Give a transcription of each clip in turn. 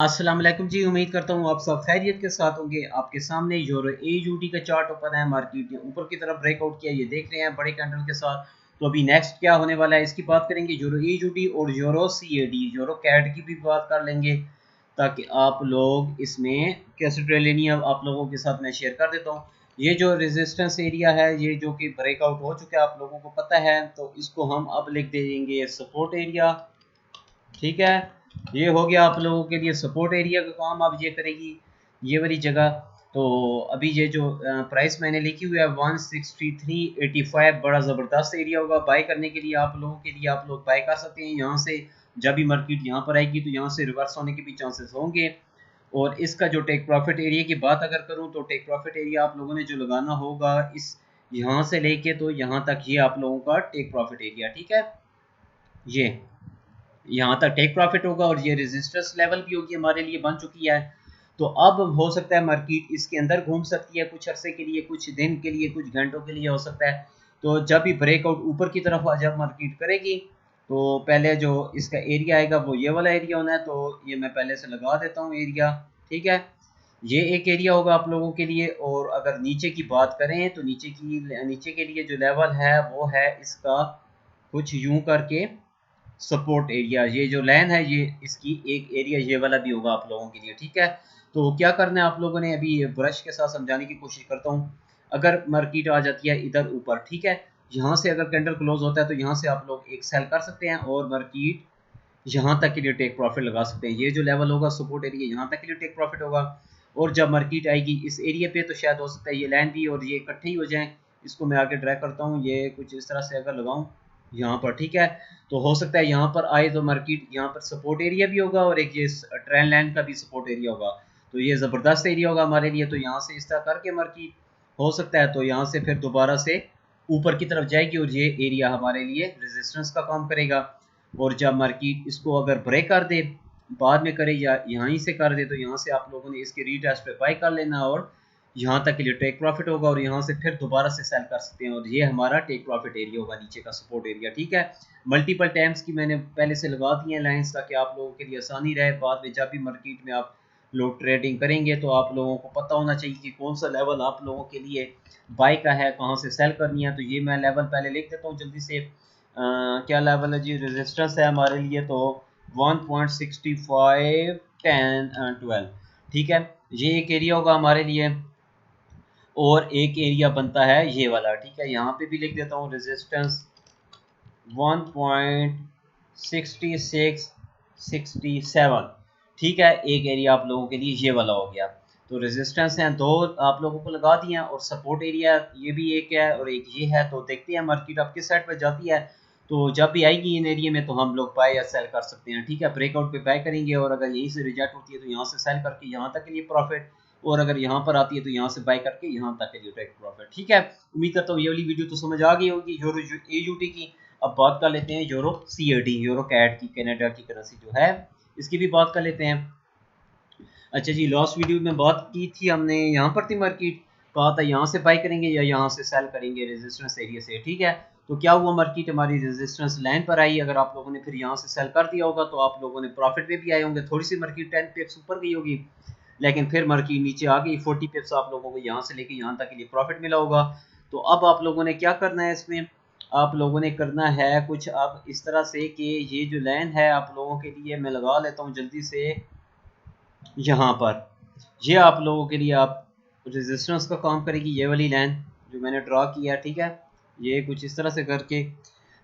अस्सलाम वालेकुम जी। उम्मीद करता हूँ आप सब खैरियत के साथ होंगे। आपके सामने यूरो एयूडी का चार्ट ओपन है। मार्केट ने ऊपर की तरफ ब्रेकआउट किया, ये देख रहे हैं बड़े कैंडल के साथ। तो अभी नेक्स्ट क्या होने वाला है इसकी बात करेंगे। यूरो एयूडी और यूरो सीएडी यूरो कैड की भी बात कर लेंगे, ताकि आप लोग इसमें कैसे ट्रेड लेनी है आप लोगों के साथ मैं शेयर कर देता हूँ। ये जो रेजिस्टेंस एरिया है, ये जो कि ब्रेकआउट हो चुका है, आप लोगों को पता है, तो इसको हम अब लिख देंगे सपोर्ट एरिया। ठीक है, ये हो गया आप लोगों के लिए सपोर्ट एरिया का काम। अब ये करेगी ये वाली जगह। तो अभी ये जो प्राइस मैंने लिखी हुई है 163.85, बड़ा ज़बरदस्त एरिया होगा बाय करने के लिए आप लोगों के लिए। आप लोग बाय कर सकते हैं यहाँ से। जब भी मार्केट यहाँ पर आएगी तो यहाँ से रिवर्स होने के भी चांसेस होंगे। और इसका जो टेक प्रॉफिट एरिया की बात अगर करूँ, तो टेक प्रॉफिट एरिया आप लोगों ने जो लगाना होगा इस यहाँ से लेके तो यहाँ तक, ये आप लोगों का टेक प्रॉफिट एरिया। ठीक है, ये यहाँ तक टेक प्रॉफिट होगा और ये रेजिस्टेंस लेवल भी होगी हमारे लिए बन चुकी है। तो अब हो सकता है मार्केट इसके अंदर घूम सकती है कुछ अरसे के लिए, कुछ दिन के लिए, कुछ घंटों के लिए हो सकता है। तो जब भी ब्रेकआउट ऊपर की तरफ जब मार्केट करेगी, तो पहले जो इसका एरिया आएगा वो ये वाला एरिया होना है। तो ये मैं पहले से लगा देता हूँ एरिया। ठीक है, ये एक एरिया होगा आप लोगों के लिए। और अगर नीचे की बात करें तो नीचे के लिए जो लेवल है वो है इसका कुछ यूं करके सपोर्ट एरिया। ये जो लाइन है ये इसकी एक एरिया ये वाला भी होगा आप लोगों के लिए। ठीक है, तो क्या करना है आप लोगों ने, अभी ब्रश के साथ समझाने की कोशिश करता हूँ। अगर मार्केट आ जाती है इधर ऊपर, ठीक है, यहाँ से अगर कैंडल क्लोज होता है तो यहाँ से आप लोग एक सेल कर सकते हैं और मार्केट यहाँ तक के लिए टेक प्रॉफिट लगा सकते हैं। ये जो लेवल होगा सपोर्ट एरिया, यहाँ तक के लिए टेक प्रॉफिट होगा। और जब मार्केट आएगी इस एरिया पे तो शायद हो सकता है ये लाइन भी और ये इकट्ठे ही हो जाएं। इसको मैं आगे ड्रैग करता हूँ, ये कुछ इस तरह से अगर लगाऊं यहाँ पर, ठीक है, तो हो सकता है यहाँ पर आए तो मार्केट यहाँ पर सपोर्ट एरिया भी होगा और एक ये ट्रेंड लाइन का भी सपोर्ट एरिया होगा। तो ये ज़बरदस्त एरिया होगा हमारे लिए। तो यहाँ से इस तरह करके मार्केट हो सकता है तो यहाँ से फिर दोबारा से ऊपर की तरफ जाएगी और ये एरिया हमारे लिए रेजिस्टेंस का काम करेगा। और जब मार्केट इसको अगर ब्रेक कर दे, बाद में करे या यहीं से कर दे, तो यहाँ से आप लोगों ने इसके रीटेस्ट पे बाय कर लेना और यहाँ तक के लिए टेक प्रॉफिट होगा और यहाँ से फिर दोबारा से सेल कर सकते हैं और ये हमारा टेक प्रॉफिट एरिया होगा, नीचे का सपोर्ट एरिया। ठीक है, मल्टीपल टाइम्स की मैंने पहले से लगा दी है लाइंस, ताकि आप लोगों के लिए आसानी रहे। बाद में जब भी मार्केट में आप लोग ट्रेडिंग करेंगे तो आप लोगों को पता होना चाहिए कि कौन सा लेवल आप लोगों के लिए बाय का है, कहाँ से सेल करनी है। तो ये मैं लेवल पहले लिख देता हूँ जल्दी से। क्या लेवल है जी, रेजिस्टेंस है हमारे लिए तो 1.65 10 12। ठीक है, ये एक एरिया होगा हमारे लिए और एक एरिया बनता है ये वाला। ठीक है, यहाँ पे भी लिख देता हूँ रेजिस्टेंस 1.6667। ठीक है, एक एरिया आप लोगों के लिए ये वाला हो गया। तो रेजिस्टेंस हैं दो आप लोगों को लगा दिए और सपोर्ट एरिया ये भी एक है और एक ये है। तो देखते हैं मार्केट अब किस साइड पर जाती है। तो जब भी आएगी इन एरिया में तो हम लोग बाय या सेल कर सकते हैं। ठीक है, ब्रेकआउट पे बाय करेंगे और अगर यहीं से रिजेक्ट होती है तो यहाँ से सेल करके यहाँ तक के लिए प्रॉफिट, और अगर यहाँ पर आती है तो यहाँ से बाय करके यहाँ तक के लिए टेक प्रॉफिट। ठीक है, उम्मीद करता हूँ ये वाली वीडियो तो समझ आ गई होगी यूरो एयूडी की। अब बात कर लेते हैं यूरो सीएडी यूरो कैड की, कनाडा की करेंसी जो है, इसकी भी बात कर लेते हैं। अच्छा जी, लास्ट वीडियो में बात की थी हमने, यहाँ पर थी मार्केट, कहा था यहाँ से बाय करेंगे या यहाँ से सेल करेंगे रेजिस्टेंस एरिया से। ठीक है, तो क्या हुआ, मार्केट हमारी रेजिस्टेंस लाइन पर आई। अगर आप लोगों ने फिर यहाँ से सेल कर दिया होगा तो आप लोगों ने प्रॉफिट में भी आए होंगे। थोड़ी सी मार्केट 10 पिप्स ऊपर गई होगी, लेकिन फिर मार्केट नीचे आ गई 40 पिप्स, आप लोगों को यहाँ से लेके यहाँ तक के लिए प्रॉफिट मिला होगा। तो अब आप लोगों ने क्या करना है इसमें, आप लोगों ने करना है कुछ अब इस तरह से कि ये जो लाइन है आप लोगों के लिए मैं लगा लेता हूँ जल्दी से यहाँ पर। ये आप लोगों के लिए आप रेजिस्टेंस का काम करेगी ये वाली लाइन जो मैंने ड्रा किया। ठीक है, ये कुछ इस तरह से करके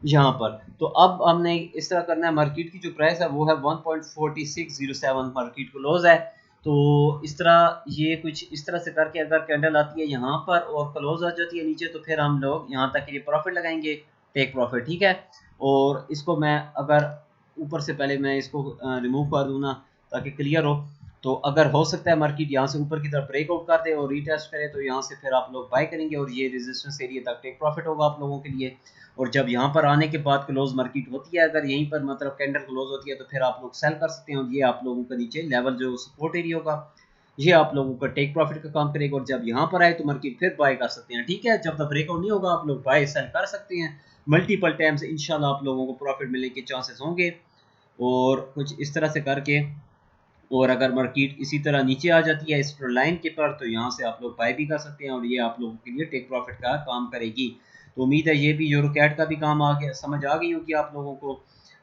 यहाँ पर। तो अब हमने इस तरह करना है, मार्केट की जो प्राइस है वो है 1.4607, मार्केट क्लोज है। तो इस तरह ये कुछ इस तरह से करके अगर कैंडल आती है यहाँ पर और क्लोज आ जाती है नीचे, तो फिर हम लोग यहाँ तक के लिए प्रॉफिट लगाएंगे, टेक प्रॉफिट। ठीक है, और इसको मैं अगर ऊपर से पहले मैं इसको रिमूव कर दूँ ना, ताकि क्लियर हो। तो अगर हो सकता है मार्केट यहाँ से ऊपर की तरफ ब्रेकआउट कर दे और रीटेस्ट करे तो यहाँ से फिर आप लोग बाय करेंगे और ये रेजिस्टेंस एरिया तक टेक प्रॉफिट होगा आप लोगों के लिए। और जब यहाँ पर आने के बाद क्लोज मार्केट होती है, अगर यहीं पर मतलब कैंडल क्लोज होती है, तो फिर आप लोग सेल कर सकते हैं और ये आप लोगों का नीचे लेवल जो सपोर्ट एरिया होगा ये आप लोगों का टेक प्रॉफिट का काम करेगा। और जब यहाँ पर आए तो मार्केट फिर बाय कर सकते हैं। ठीक है, जब तक ब्रेकआउट नहीं होगा आप लोग बाय सेल कर सकते हैं मल्टीपल टाइम्स, इंशाल्लाह आप लोगों को प्रॉफिट मिलने के चांसेस होंगे। और कुछ इस तरह से करके और अगर मार्केट इसी तरह नीचे आ जाती है इस लाइन के पर, तो यहाँ से आप लोग बाय भी कर सकते हैं और ये आप लोगों के लिए टेक प्रॉफिट का काम करेगी। तो उम्मीद है ये भी यूरो कैट का भी काम आ गया, समझ आ गई होगी आप लोगों को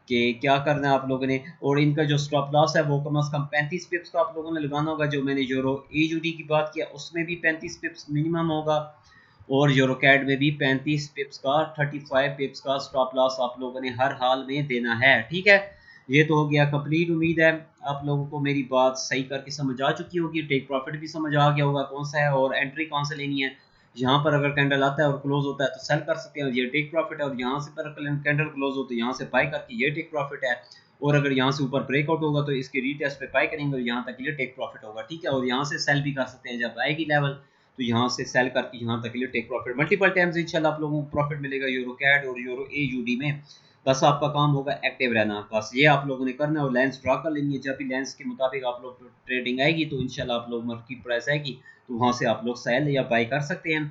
कि क्या करना है आप लोगों ने। और इनका जो स्टॉप लॉस है वो कम से कम 35 पिप्स का आप लोगों ने लगाना होगा। जो मैंने यूरो एजूडी की बात किया उसमें भी 35 पिप्स मिनिमम होगा, और यूरो कैट में भी 35 पिप्स का 35 पिप्स का स्टॉप लॉस आप लोगों ने हर हाल में देना है। ठीक है, ये तो हो गया कंप्लीट। उम्मीद है आप लोगों को मेरी बात सही करके समझ आ चुकी होगी, टेक प्रॉफिट भी समझ आ गया होगा कौन सा है और एंट्री कौन से लेनी है। यहाँ पर अगर कैंडल आता है और क्लोज होता है तो सेल कर सकते हैं, ये टेक प्रॉफिट है। और यहाँ से पर कैंडल क्लोज हो तो यहाँ से बाय करके ये टेक प्रॉफिट है। और अगर यहाँ से ऊपर ब्रेकआउट होगा तो इसके रीटेस्ट पे बाय करेंगे और यहाँ तक ये टेक प्रॉफिट होगा। ठीक है, और यहाँ से सेल भी कर सकते हैं जब आएगी लेवल, तो यहाँ से सेल करके यहाँ तक के लिए टेक प्रॉफिट मल्टीपल टाइम्स इंशाल्लाह आप लोगों को प्रॉफिट मिलेगा यूरो कैट और यूरो एयूडी में। बस आपका काम होगा एक्टिव रहना, बस ये आप लोगों ने करना है और लेंस ड्रा कर लेनी है। जब भी लेंस के मुताबिक आप लोग ट्रेडिंग आएगी तो इंशाल्लाह आप लोग मार्केट प्राइस आएगी तो वहाँ से आप लोग सेल या बाय कर सकते हैं।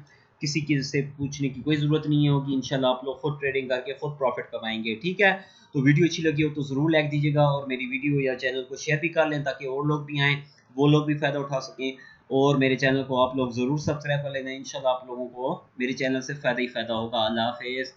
किसी की से पूछने की कोई ज़रूरत नहीं होगी, इंशाल्लाह आप लोग खुद ट्रेडिंग करके खुद प्रॉफिट कमाएंगे। ठीक है, तो वीडियो अच्छी लगी हो तो ज़रूर लाइक दीजिएगा और मेरी वीडियो या चैनल को शेयर भी कर लें ताकि और लोग भी आएँ, वो लोग भी फ़ायदा उठा सकें। और मेरे चैनल को आप लोग ज़रूर सब्सक्राइब कर लेना, इंशाल्लाह आप लोगों को मेरे चैनल से फ़ायदा ही फ़ायदा होगा। अल्लाह हाफ़िज़।